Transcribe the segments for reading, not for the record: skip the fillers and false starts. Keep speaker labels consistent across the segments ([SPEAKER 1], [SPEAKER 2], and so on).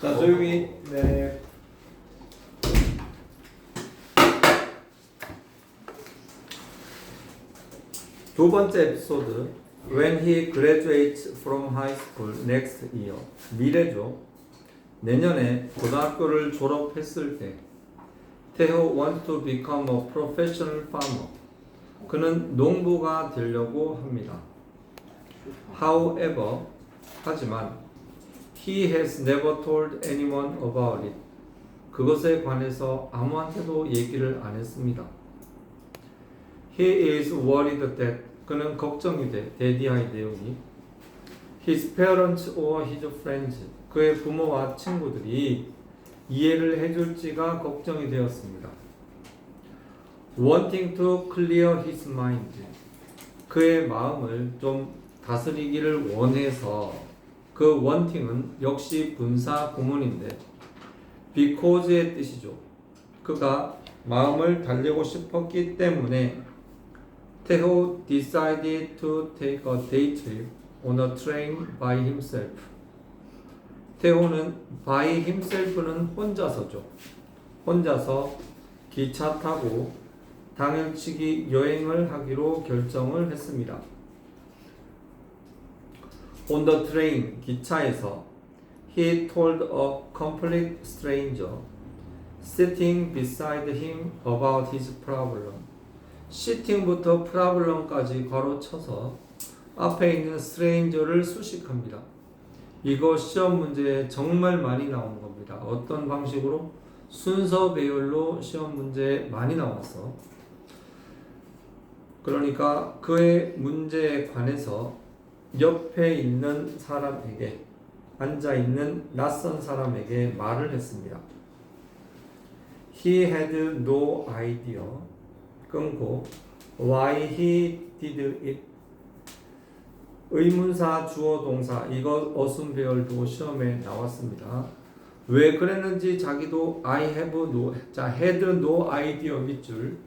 [SPEAKER 1] 자, 조용히. 네. 두 번째 에피소드. When he graduates from high school next year. 미래죠. 내년에 고등학교를 졸업했을 때 태호 wants to become a professional farmer. 그는 농부가 되려고 합니다. However, 하지만 he has never told anyone about it. 그것에 관해서 아무한테도 얘기를 안 했습니다. He is worried that 그는 걱정이 돼. 대디아의 내용이 his parents or his friends 그의 부모와 친구들이 이해를 해줄지가 걱정이 되었습니다. Wanting to clear his mind 그의 마음을 좀 다스리기를 원해서 그 wanting은 역시 분사 구문인데 because의 뜻이죠. 그가 마음을 달래고 싶었기 때문에 태호 decided to take a day trip on a train by himself. 태호는 by himself는 혼자서죠. 혼자서 기차 타고 당일치기 여행을 하기로 결정을 했습니다. On the train, 기차에서 he told a complete stranger sitting beside him about his problem. sitting부터 problem까지 괄호 쳐서 앞에 있는 stranger를 수식합니다. 이거 시험 문제에 정말 많이 나온 겁니다. 어떤 방식으로? 순서 배열로 시험 문제에 많이 나왔어. 그러니까 그의 문제에 관해서 옆에 있는 사람에게 앉아있는 낯선 사람에게 말을 했습니다. He had no idea 끊고 why he did it 의문사 주어 동사 이거 어순 배열도 시험에 나왔습니다. 왜 그랬는지 자기도 I have no 자 had no idea 밑줄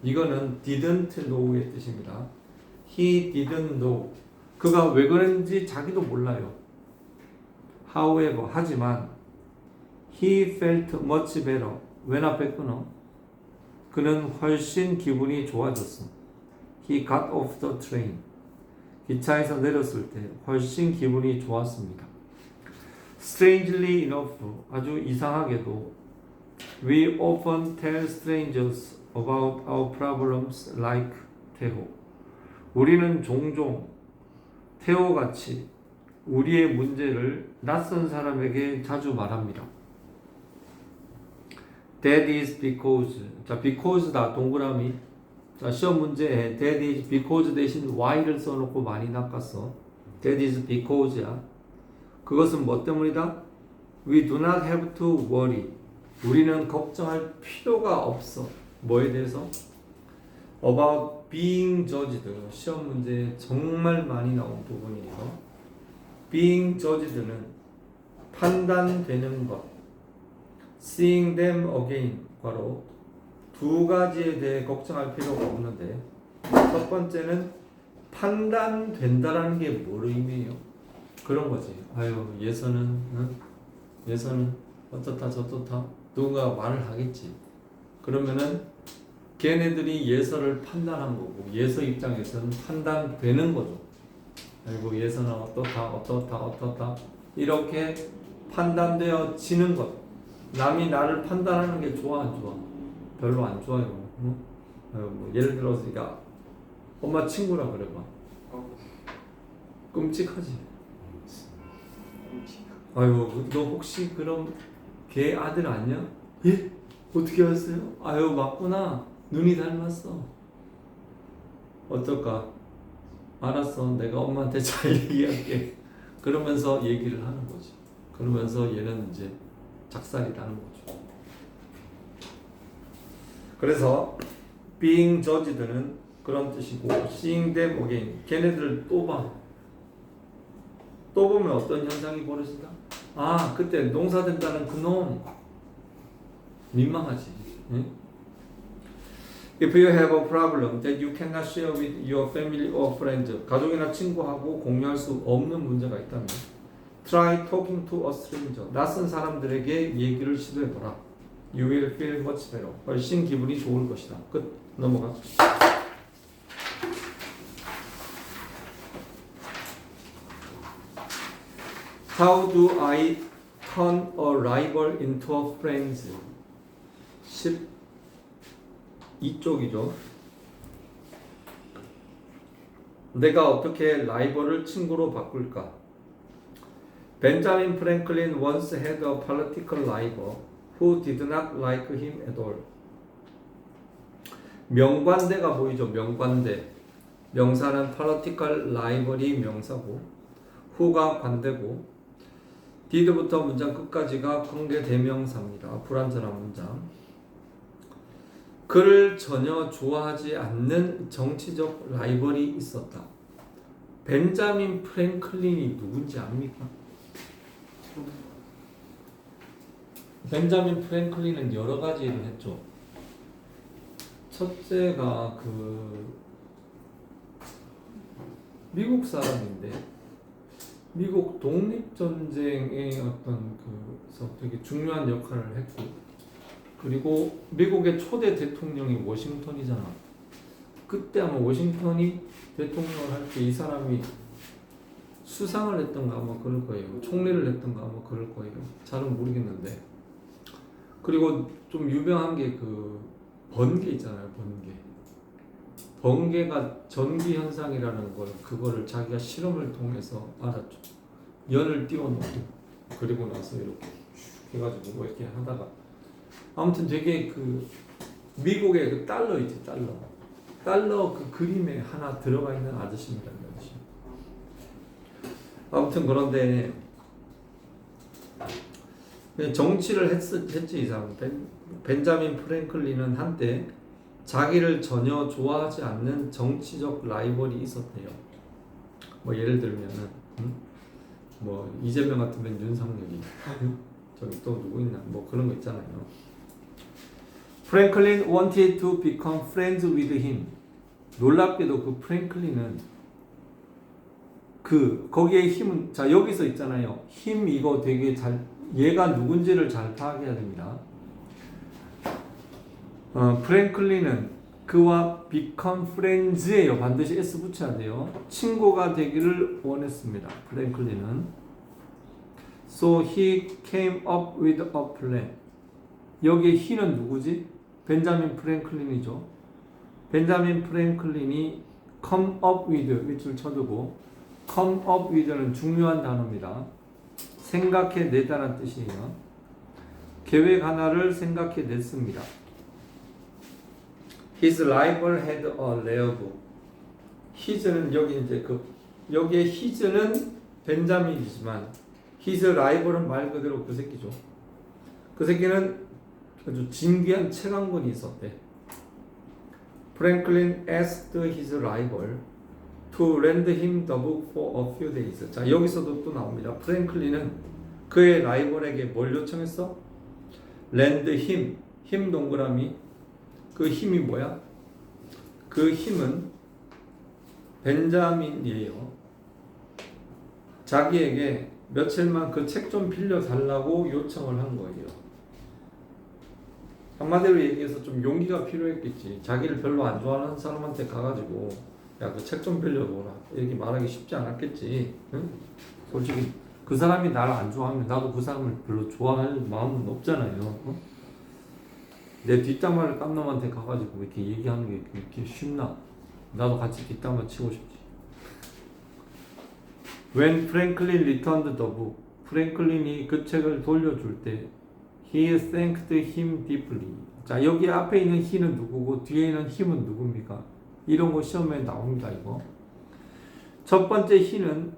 [SPEAKER 1] 이거는 didn't know의 뜻입니다. He didn't know 그가 왜 그랬는지 자기도 몰라요. However 하지만 he felt much better 웬 앞에 끊어 그는 훨씬 기분이 좋아졌어. He got off the train. 기차에서 내렸을 때 훨씬 기분이 좋았습니다. Strangely enough, 아주 이상하게도 we often tell strangers about our problems like 태호. 우리는 종종 태호같이 우리의 문제를 낯선 사람에게 자주 말합니다. That is because. 자, because다. 동그라미. 자, 시험 문제에 that is because 대신 why를 써놓고 많이 낚았어. That is because야. 그것은 뭐 때문이다? We do not have to worry. 우리는 걱정할 필요가 없어. 뭐에 대해서? About being judged. 시험 문제에 정말 많이 나온 부분이에요. Being judged는 판단되는 것. Seeing them again 바로 두 가지에 대해 걱정할 필요가 없는데 첫 번째는 판단된다라는 게 뭘 의미해요? 그런 거지. 아유 예서는 응? 예서는 어떻다 저떻다 누군가 말을 하겠지. 그러면은 걔네들이 예서를 판단한 거고 예서 입장에서는 판단되는 거죠. 아이고 예서는 어떻다 이렇게 판단되어지는 것. 남이 나를 판단하는 게 좋아 안 좋아? 별로 안 좋아요. 응? 뭐 예를 들어서 그러니까 엄마 친구라 그래봐. 끔찍하지. 아유 너 혹시 그럼 걔 아들 아니야? 예? 어떻게 알았어요? 아유 맞구나. 눈이 닮았어. 어떨까? 알았어. 내가 엄마한테 잘 얘기할게. 그러면서 얘기를 하는 거지. 그러면서 얘는 이제 작살이라는 거죠. 그래서 being judged는 그런 뜻이고 seeing them again 걔네들을 또 봐. 또 보면 어떤 현상이 벌어진다? 아 그때 농사된다는 그놈 민망하지. 응? If you have a problem that you cannot share with your family or friends 가족이나 친구하고 공유할 수 없는 문제가 있다면 Try talking to a stranger. 낯선 사람들에게 얘기를 시도해보라. You will feel much better. 훨씬 기분이 좋을 것이다. 끝. 넘어가. How do I turn a rival into a friend? 12쪽이죠. 내가 어떻게 라이벌을 친구로 바꿀까? Benjamin Franklin once had a political rival who did not like him at all. 명관대가 보이죠? 명관대. 명사는 political rival이 명사고 who가 관대고 did부터 문장 끝까지가 관계 대명사입니다. 불완전한 문장. 그를 전혀 좋아하지 않는 정치적 라이벌이 있었다. 벤자민 프랭클린이 누군지 압니까? 벤자민 프랭클린은 여러 가지 일을 했죠. 첫째가 미국 사람인데 미국 독립전쟁의 어떤 그래서 되게 중요한 역할을 했고, 그리고 미국의 초대 대통령이 워싱턴이잖아. 그때 아마 워싱턴이 대통령을 할 때 이 사람이 수상을 했던가 아마 그럴 거예요. 총리를 했던가 아마 그럴 거예요. 잘은 모르겠는데. 그리고 좀 유명한 게 번개 있잖아요. 번개가 전기 현상이라는 걸 그거를 자기가 실험을 통해서 알았죠. 연을 띄워놓고 그리고 나서 이렇게 해가지고 뭐 이렇게 하다가 아무튼 되게 미국의 그 달러 있지, 달러 그 그림에 하나 들어가 있는 아저씨입니다. 아저씨. 아무튼 그런데 정치를 했지 이 사람. 벤자민 프랭클린은 한때 자기를 전혀 좋아하지 않는 정치적 라이벌이 있었대요. 뭐 예를 들면은 뭐 이재명 같으면 윤석열이 저기 또 누구 있나 뭐 그런 거 있잖아요. 프랭클린 wanted to become friends with him. 놀랍게도 그 프랭클린은 거기에 힘은 자 여기서 있잖아요. 힘 이거 되게 잘 얘가 누군지를 잘 파악해야 됩니다. 프랭클린은 그와 become friends예요. 반드시 s 붙여야 돼요. 친구가 되기를 원했습니다. 프랭클린은 so he came up with a plan. 여기에 he는 누구지? 벤자민 프랭클린이죠. 벤자민 프랭클린이 come up with 밑줄 쳐두고 come up with는 중요한 단어입니다. 생각해내다는 뜻이에요. 계획 하나를 생각해냈습니다. His rival had a rare book. His는 여기 이제 여기에 his는 벤자민이지만 his rival은 말 그대로 그 새끼죠. 그 새끼는 아주 진귀한 책 한 권이 있었대. Franklin asked his rival to lend him the book for a few days. 자 여기서도 또 나옵니다. 프랭클린은 그의 라이벌에게 뭘 요청했어? lend him, 힘 동그라미. 그 힘이 뭐야? 그 힘은 벤자민이에요. 자기에게 며칠만 그 책 좀 빌려달라고 요청을 한 거예요. 한마디로 얘기해서 좀 용기가 필요했겠지. 자기를 별로 안 좋아하는 사람한테 가가지고 야, 그 책 좀 빌려줘라 이렇게 말하기 쉽지 않았겠지. 응? 솔직히 그 사람이 나를 안 좋아하면 나도 그 사람을 별로 좋아할 마음은 없잖아요. 어? 내 뒷담화를 깐 놈한테 가가지고 이렇게 얘기하는 게 이렇게 쉽나? 나도 같이 뒷담화 치고 싶지. When Franklin returned the book, 프랭클린이 그 책을 돌려줄 때 He thanked him deeply. 자 여기 앞에 있는 he는 누구고 뒤에 있는 him은 누굽니까? 이런 거 시험에 나옵니다. 이거 첫 번째 he는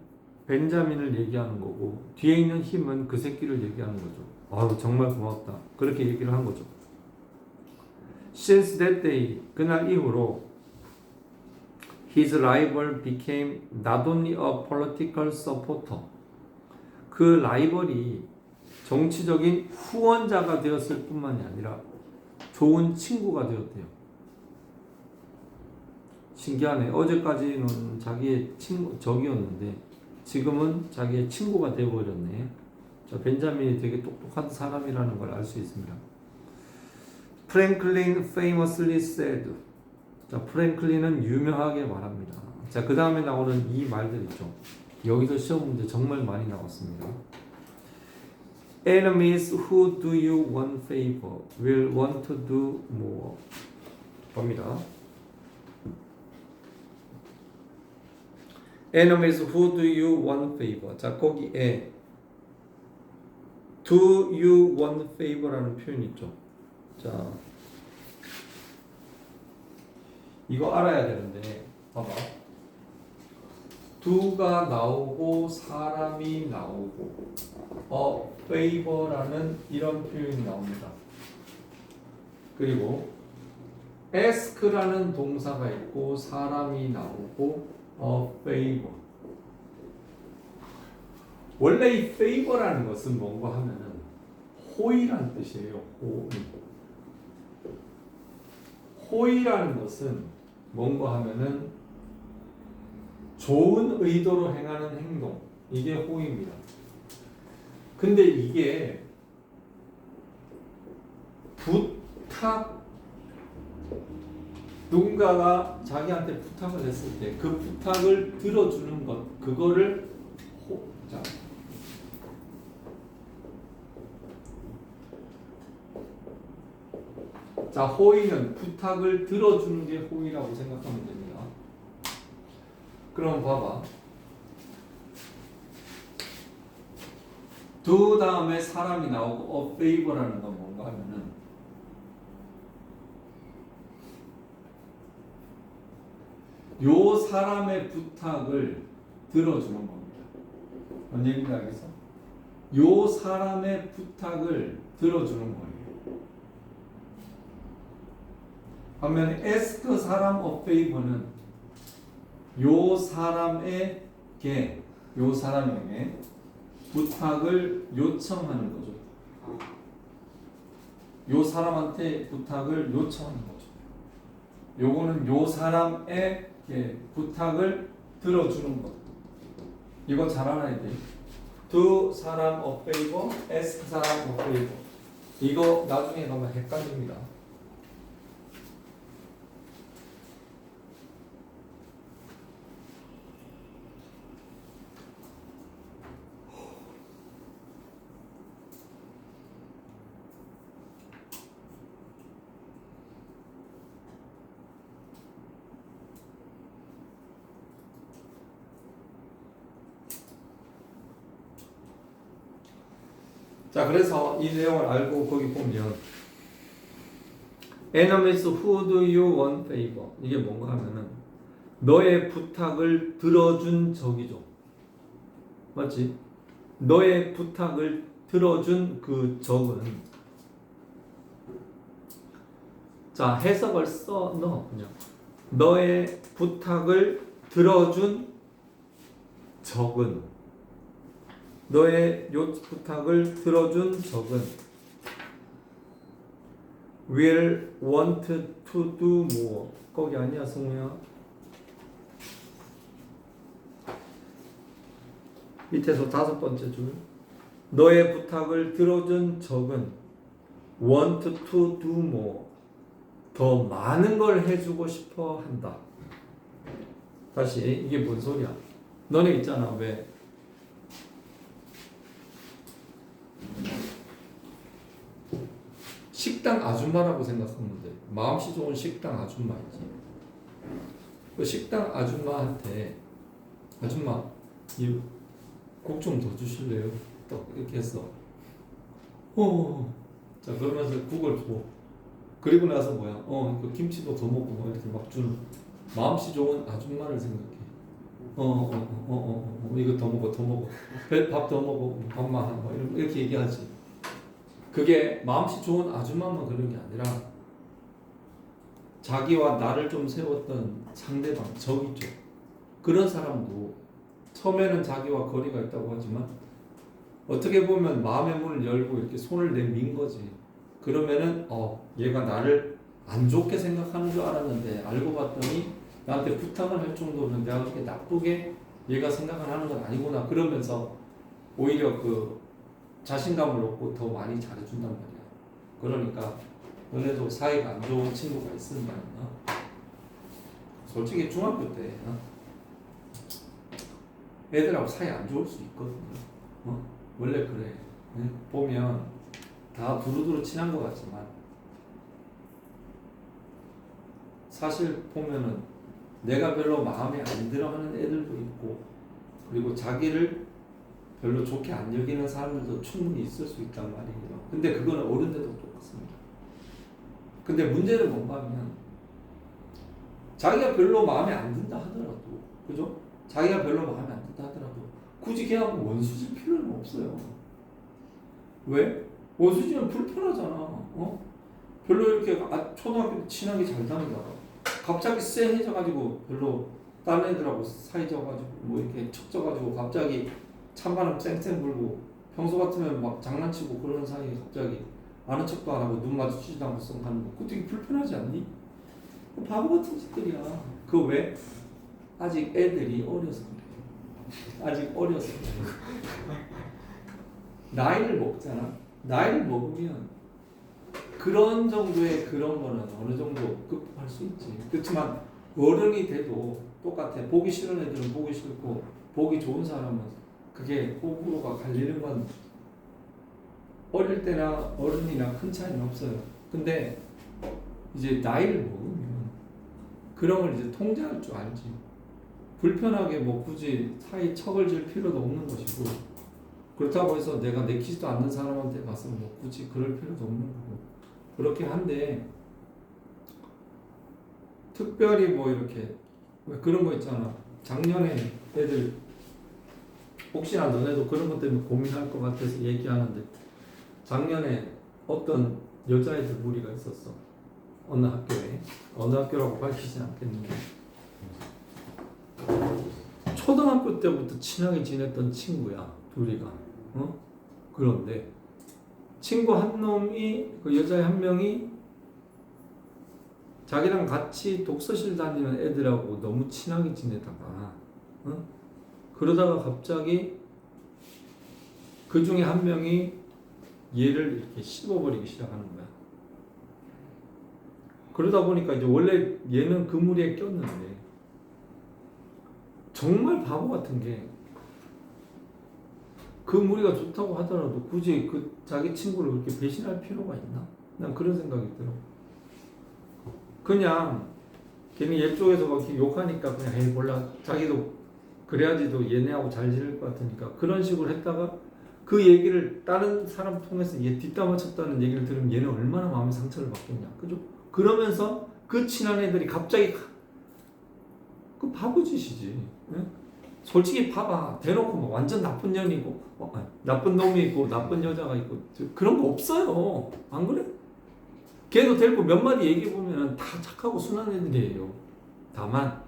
[SPEAKER 1] 벤자민을 얘기하는 거고 뒤에 있는 him은 그 새끼를 얘기하는 거죠. 아유 정말 고맙다. 그렇게 얘기를 한 거죠. Since that day, 그날 이후로 his rival became not only a political supporter. 그 라이벌이 정치적인 후원자가 되었을 뿐만이 아니라 좋은 친구가 되었대요. 신기하네. 어제까지는 자기의 적이었는데 지금은 자기의 친구가 되어버렸네. 자, 벤자민이 되게 똑똑한 사람이라는 걸 알 수 있습니다. 프랭클린 famously said. 자, 프랭클린은 유명하게 말합니다. 자, 그 다음에 나오는 이 말들 있죠. 여기서 시험 문제 정말 많이 나왔습니다. Enemies who do you one favor will want to do more. 봅니다. Enemies who do you one favor. 자, 거기에 do you one favor라는 표현이 있죠. 자, 이거 알아야 되는데, 봐봐. do가 나오고 사람이 나오고 favor라는 이런 표현이 나옵니다. 그리고 ask라는 동사가 있고 사람이 나오고 favor. 원래 이 favor라는 것은 뭔가 하면은 호의란 뜻이에요. 호의라는 것은 뭔가 하면은 좋은 의도로 행하는 행동, 이게 호의입니다. 근데 이게 부탁, 누군가가 자기한테 부탁을 했을 때 그 부탁을 들어주는 것, 그거를 자, 호의는 부탁을 들어주는 게 호의라고 생각하면 됩니다. 그럼 봐봐. do 다음에 사람이 나오고 favor라는 건 뭔가 하면은 요 사람의 부탁을 들어주는 겁니다. 뭔 얘기인지 알겠어? 요 사람의 부탁을 들어주는 거예요. 반면 ask 사람 of favor는 요 사람에게 부탁을 요청하는 거죠. 요 사람한테 부탁을 요청하는 거죠. 요거는 요 사람에게 부탁을 들어주는 것. 이거 잘 알아야 돼. do 사람 of favor, ask 사람 of favor. 이거 나중에 가면 헷갈립니다. 자, 그래서 이 내용을 알고 거기 보면 Enemies who do you one favor. 이게 뭔가 하면은 너의 부탁을 들어준 적이죠. 맞지? 너의 부탁을 들어준 그 적은 자, 해석을 써 넣어 그냥. 너의 부탁을 들어준 적은 너의 요 부탁을 들어준 적은 will want to do more. 거기 아니야, 성우야. 밑에서 5번째 줄. 너의 부탁을 들어준 적은 want to do more. 더 많은 걸 해주고 싶어 한다. 다시, 이게 뭔 소리야? 너네 있잖아, 왜? 식당 아줌마라고 생각하면 돼. 마음씨 좋은 식당 아줌마이지. 그 식당 아줌마한테 아줌마, 이 국 좀 더 주실래요? 딱 이렇게 했어. 자, 그러면서 국을 줘. 그리고 나서 뭐야? 그 김치도 더 먹고 뭐 이렇게 막 주는 마음씨 좋은 아줌마를 생각해. 이거 더 먹어, 더 먹어. 밥 더 먹어, 밥만 한 거. 이렇게 얘기하지. 그게 마음씨 좋은 아줌마만 그런 게 아니라 자기와 나를 좀 세웠던 상대방, 적이죠. 그런 사람도 처음에는 자기와 거리가 있다고 하지만 어떻게 보면 마음의 문을 열고 이렇게 손을 내민 거지. 그러면은 얘가 나를 안 좋게 생각하는 줄 알았는데 알고 봤더니 나한테 부탁을 할 정도면 내가 그렇게 나쁘게 얘가 생각을 하는 건 아니구나 그러면서 오히려 그 자신감을 얻고 더 많이 잘해준단 말이야. 그러니까 너네도 사이가 안 좋은 친구가 있으면 솔직히 중학교 때 애들하고 사이 안 좋을 수 있거든. 원래 그래. 보면 다 두루두루 친한 것 같지만 사실 보면은 내가 별로 마음에 안 들어하는 애들도 있고 그리고 자기를 별로 좋게 안 여기는 사람들도 충분히 있을 수 있단 말이에요. 근데 그거는 어른들도 똑같습니다. 근데 문제는 뭔가 하면 자기가 별로 마음에 안 든다 하더라도 그죠? 자기가 별로 마음에 안 든다 하더라도 굳이 걔하고 원수질 필요는 없어요. 왜? 원수지면 불편하잖아. 별로 이렇게 초등학교 때 친하게 잘 다니다가 갑자기 쎄해져가지고 별로 다른 애들하고 사이져가지고 뭐 이렇게 척져가지고 갑자기 찬바람 쌩쌩 불고 평소 같으면 막 장난치고 그러는 사이에 갑자기 아는 척도 안 하고 눈 마주치지도 않고 썩 가는 거 그거 되게 불편하지 않니? 바보 같은 짓들이야. 그거 왜? 아직 애들이 어려서 그래. 아직 어려서 그래. 나이를 먹잖아. 나이를 먹으면 그런 정도의 그런 거는 어느 정도 극복할 수 있지. 그렇지만 어른이 돼도 똑같아. 보기 싫은 애들은 보기 싫고 보기 좋은 사람은 그게 호불호가 갈리는 건 어릴 때나 어른이나 큰 차이는 없어요. 근데 이제 나이를 먹으면 그런 걸 이제 통제할 줄 알지. 불편하게 뭐 굳이 사이 척을 질 필요도 없는 것이고 그렇다고 해서 내가 내키지도 않는 사람한테 가서 뭐 굳이 그럴 필요도 없는 거고 그렇긴 한데 특별히 뭐 이렇게 왜 그런 거 있잖아. 작년에 애들 혹시나 너네도 그런 것 때문에 고민할 것 같아서 얘기하는데 작년에 어떤 여자애들 무리가 있었어. 어느 학교에. 어느 학교라고 밝히지 않겠는데 초등학교 때부터 친하게 지냈던 친구야. 둘이가. 그런데 친구 한 놈이 그 여자애 한 명이 자기랑 같이 독서실 다니는 애들하고 너무 친하게 지내다가 그러다가 갑자기 그 중에 한 명이 얘를 이렇게 씹어버리기 시작하는 거야. 그러다 보니까 이제 원래 얘는 그 무리에 꼈는데 정말 바보 같은 게 그 무리가 좋다고 하더라도 굳이 그 자기 친구를 그렇게 배신할 필요가 있나? 난 그런 생각이 들어. 그냥 괜히 얘 쪽에서 막 이렇게 욕하니까 그냥 에이 몰라 자기도 그래야지도 얘네하고 잘 지낼 것 같으니까 그런 식으로 했다가 그 얘기를 다른 사람 통해서 얘 뒷담화 쳤다는 얘기를 들으면 얘는 얼마나 마음의 상처를 받겠냐. 그죠? 그러면서 그 친한 애들이 갑자기 그 바보짓이지. 응? 솔직히 봐봐. 대놓고 뭐 완전 나쁜 년이고 나쁜 놈이 있고 나쁜 여자가 있고 그런 거 없어요. 안 그래? 걔도 데리고 몇 마디 얘기해 보면 다 착하고 순한 애들이에요. 다만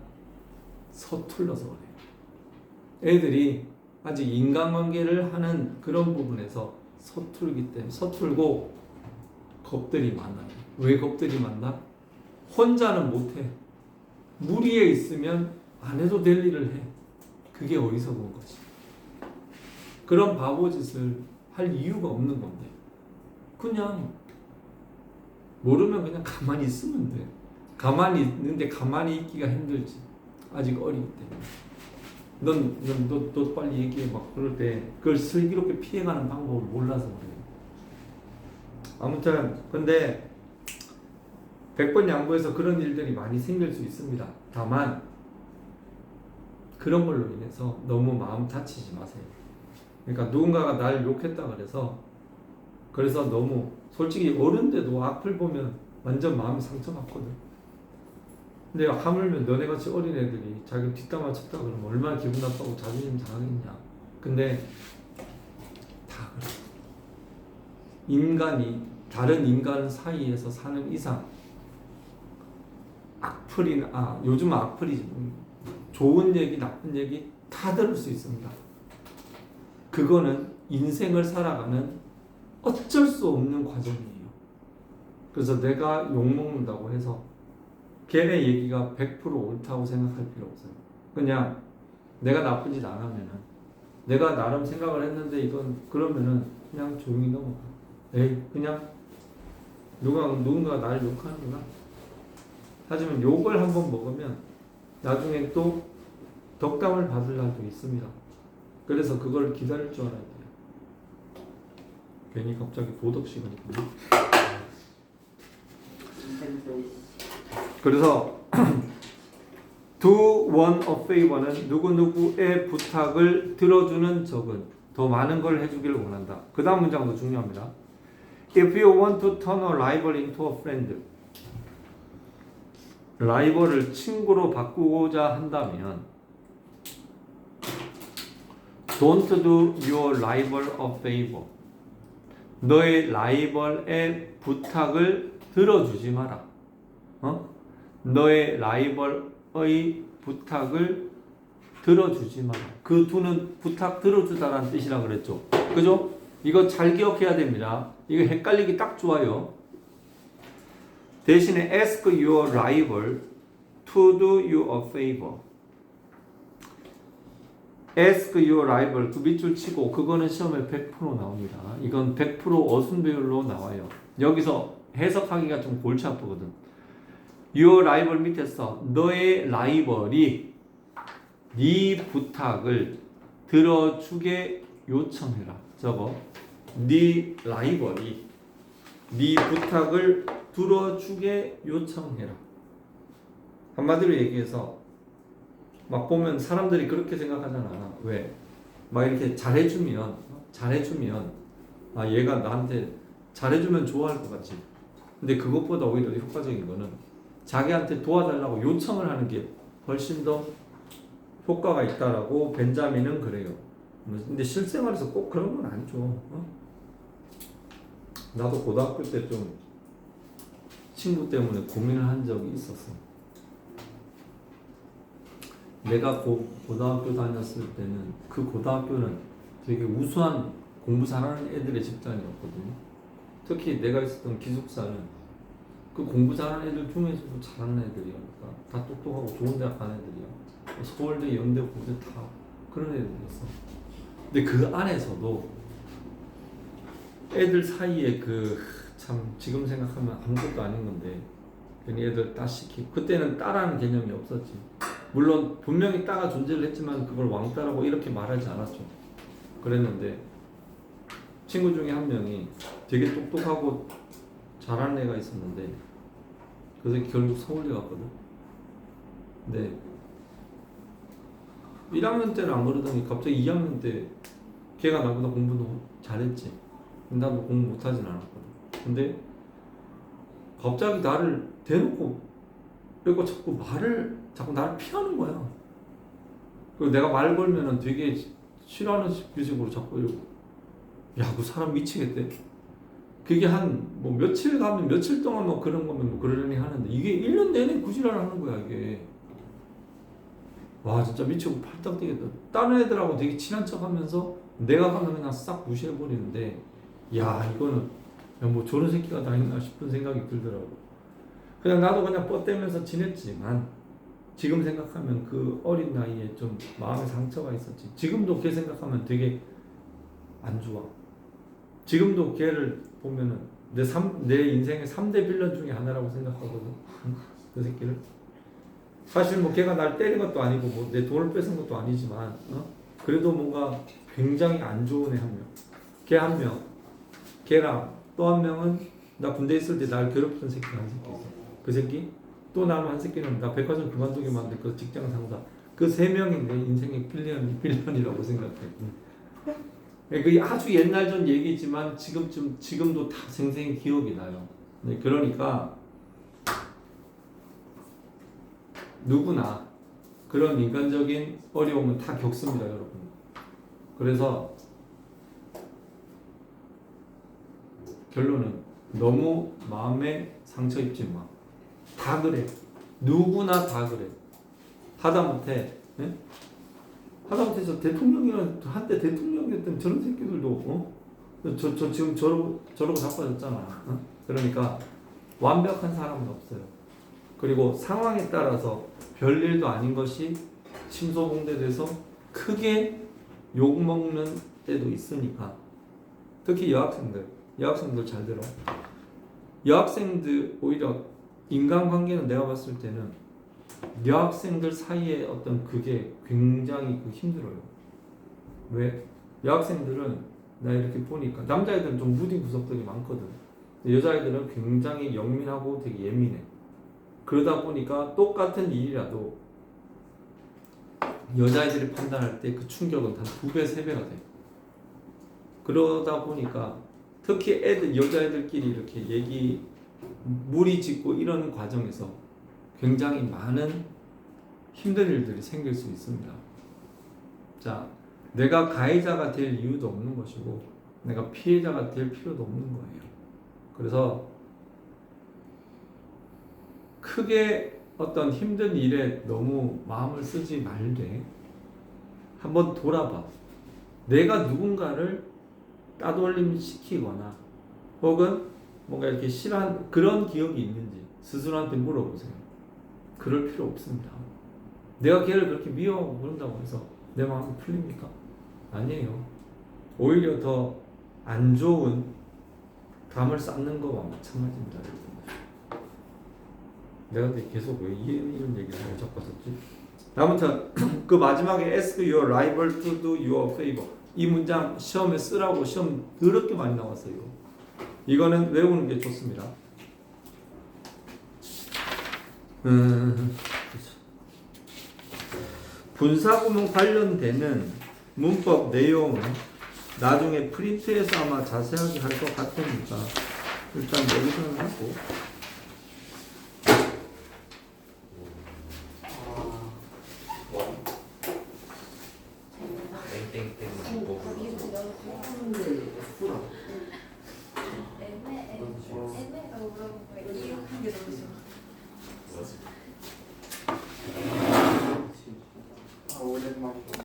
[SPEAKER 1] 서툴러서 그래요. 애들이 아직 인간관계를 하는 그런 부분에서 서툴기 때문에 서툴고 겁들이 많아요. 왜 겁들이 많나? 혼자는 못해. 무리에 있으면 안 해도 될 일을 해. 그게 어리석은 거지. 그런 바보짓을 할 이유가 없는 건데 그냥 모르면 그냥 가만히 있으면 돼. 가만히 있는데 가만히 있기가 힘들지. 아직 어리기 때문에. 너 빨리 얘기해. 막 그럴 때 그걸 슬기롭게 피해가는 방법을 몰라서 그래요. 아무튼 근데 100번 양보해서 그런 일들이 많이 생길 수 있습니다. 다만 그런 걸로 인해서 너무 마음 다치지 마세요. 그러니까 누군가가 날 욕했다 그래서 너무 솔직히 어른데도 악플 보면 완전 마음이 상처받거든. 근데 하물며 너네같이 어린 애들이 자기 뒷담화 쳤다 그러면 얼마나 기분 나빠고 자존심 상하겠냐. 근데 다 그래. 인간이 다른 인간 사이에서 사는 이상 악플이나 요즘은 악플이지 좋은 얘기 나쁜 얘기 다 들을 수 있습니다. 그거는 인생을 살아가는 어쩔 수 없는 과정이에요. 그래서 내가 욕먹는다고 해서 걔네 얘기가 100% 옳다고 생각할 필요 없어요. 그냥 내가 나쁜 짓 안 하면은 내가 나름 생각을 했는데 이건 그러면은 그냥 조용히 넘어가. 에이 그냥 누군가 나를 욕하는구나. 하지만 욕을 한번 먹으면 나중에 또 덕담을 받을 날도 있습니다. 그래서 그걸 기다릴 줄 알아야 돼요. 괜히 갑자기 도덕시간이거든요. 그래서 do one a favor는 누구누구의 부탁을 들어주는 적은 더 많은 걸 해주기를 원한다. 그 다음 문장도 중요합니다. If you want to turn a rival into a friend, 라이벌을 친구로 바꾸고자 한다면 don't do your rival a favor. 너의 라이벌의 부탁을 들어주지 마라. 너의 라이벌의 부탁을 들어주지 마라. 그 두는 부탁 들어주다라는 뜻이라 그랬죠. 그죠? 이거 잘 기억해야 됩니다. 이거 헷갈리기 딱 좋아요. 대신에 ask your rival to do you a favor. ask your rival 그 밑줄 치고 그거는 시험에 100% 나옵니다. 이건 100% 어순배열로 나와요. 여기서 해석하기가 좀 골치 아프거든. your rival 밑에서 너의 라이벌이 네 부탁을 들어주게 요청해라. 저거 네 라이벌이 네 부탁을 들어주게 요청해라. 한마디로 얘기해서 막 보면 사람들이 그렇게 생각하잖아. 왜? 막 이렇게 잘해주면 아 얘가 나한테 잘해주면 좋아할 것 같지. 근데 그것보다 오히려 효과적인 거는 자기한테 도와달라고 요청을 하는 게 훨씬 더 효과가 있다라고 벤자민은 그래요. 근데 실생활에서 꼭 그런 건 아니죠. 나도 고등학교 때 좀 친구 때문에 고민을 한 적이 있었어. 내가 고등학교 다녔을 때는 그 고등학교는 되게 우수한 공부 잘하는 애들의 집단이었거든요. 특히 내가 있었던 기숙사는 그 공부 잘하는 애들 중에서도 잘하는 애들이니까 다 똑똑하고 좋은 대학 간 애들이야. 서울대, 연대, 고대 다 그런 애들이었어. 근데 그 안에서도 애들 사이에 참 지금 생각하면 아무것도 아닌 건데 괜히 애들 따 시키고 그때는 따라는 개념이 없었지. 물론 분명히 따가 존재를 했지만 그걸 왕따라고 이렇게 말하지 않았죠. 그랬는데 친구 중에 한 명이 되게 똑똑하고 잘하는 애가 있었는데 그래서 결국 서울대 갔거든. 근데 1학년 때는 안 그러더니 갑자기 2학년 때 걔가 나보다 공부도 잘했지. 나도 공부 못하진 않았거든. 근데 갑자기 나를 대놓고 그리고 자꾸 나를 피하는 거야. 그리고 내가 말 걸면은 되게 싫어하는 식으로 자꾸 이러고 야, 그 사람 미치겠대. 그게 뭐 며칠 가면 며칠 동안 뭐 그런 거면 뭐 그러려니 하는데 이게 1년 내내 구지랄 하는 거야, 이게. 와, 진짜 미치고 팔딱 뛰겠다. 다른 애들하고 되게 친한 척 하면서 내가 가면 그냥 싹 무시해버리는데 야, 이거는 뭐 저런 새끼가 다 있나 싶은 생각이 들더라고. 그냥 나도 그냥 뻗대면서 지냈지만 지금 생각하면 그 어린 나이에 좀 마음에 상처가 있었지. 지금도 걔 생각하면 되게 안 좋아. 지금도 걔를 보면은 내 인생의 3대 빌런 중에 하나라고 생각하거든. 응? 그 새끼를. 사실 뭐 걔가 날 때린 것도 아니고 뭐 내 돈을 뺏은 것도 아니지만 그래도 뭔가 굉장히 안 좋은 애 한 명. 걔 한 명. 걔랑 또 한 명은 나 군대 있을 때 날 괴롭혔던 새끼가 한 새끼 있어. 그 새끼 또 나는 한 새끼는 나 백화점 그만두게 만든 그 직장 상사. 그 세 명이 내 인생의 빌런이라고 생각해. 그 아주 옛날 전 얘기지만 지금도 다 생생히 기억이 나요. 네, 그러니까 누구나 그런 인간적인 어려움은 다 겪습니다, 여러분. 그래서 결론은 너무 마음에 상처 입지 마. 다 그래. 누구나 다 그래. 하다못해 네? 하다못해 저 대통령이란 한때 대통령이었던 저런 새끼들도 저 지금 저러고 자빠졌잖아. 그러니까 완벽한 사람은 없어요. 그리고 상황에 따라서 별일도 아닌 것이 침소봉대돼서 크게 욕먹는 때도 있으니까 특히 여학생들 잘 들어. 여학생들 오히려 인간관계는 내가 봤을 때는 여학생들 사이에 어떤 그게 굉장히 힘들어요. 왜? 여학생들은 나 이렇게 보니까 남자애들은 좀 무딘 구석들이 많거든. 여자애들은 굉장히 영민하고 되게 예민해. 그러다 보니까 똑같은 일이라도 여자애들이 판단할 때 그 충격은 한 2배, 3배가 돼. 그러다 보니까 특히 여자애들끼리 이렇게 무리 짓고 이런 과정에서 굉장히 많은 힘든 일들이 생길 수 있습니다. 자, 내가 가해자가 될 이유도 없는 것이고 내가 피해자가 될 필요도 없는 거예요. 그래서 크게 어떤 힘든 일에 너무 마음을 쓰지 말되 한번 돌아봐. 내가 누군가를 따돌림 시키거나 혹은 뭔가 이렇게 싫어한 그런 기억이 있는지 스스로한테 물어보세요. 그럴 필요 없습니다. 내가 걔를 그렇게 미워하고 그런다고 해서 내 마음이 풀립니까? 아니에요. 오히려 더 안 좋은 감을 쌓는 거와 마찬가지입니다. 내가 계속 왜 이런 얘기를 하고 자꾸 썼지? 아무튼 그 마지막에 ask your rival to do you a favor 이 문장 시험에 쓰라고 시험 더럽게 많이 나왔어요. 이거는 외우는 게 좋습니다. 분사구문 관련되는 문법 내용은 나중에 프린트해서 아마 자세하게 할 것 같으니까 일단 여기서는 하고
[SPEAKER 2] 애매하고 물어보고 이렇게 하는 게 너무 좋아.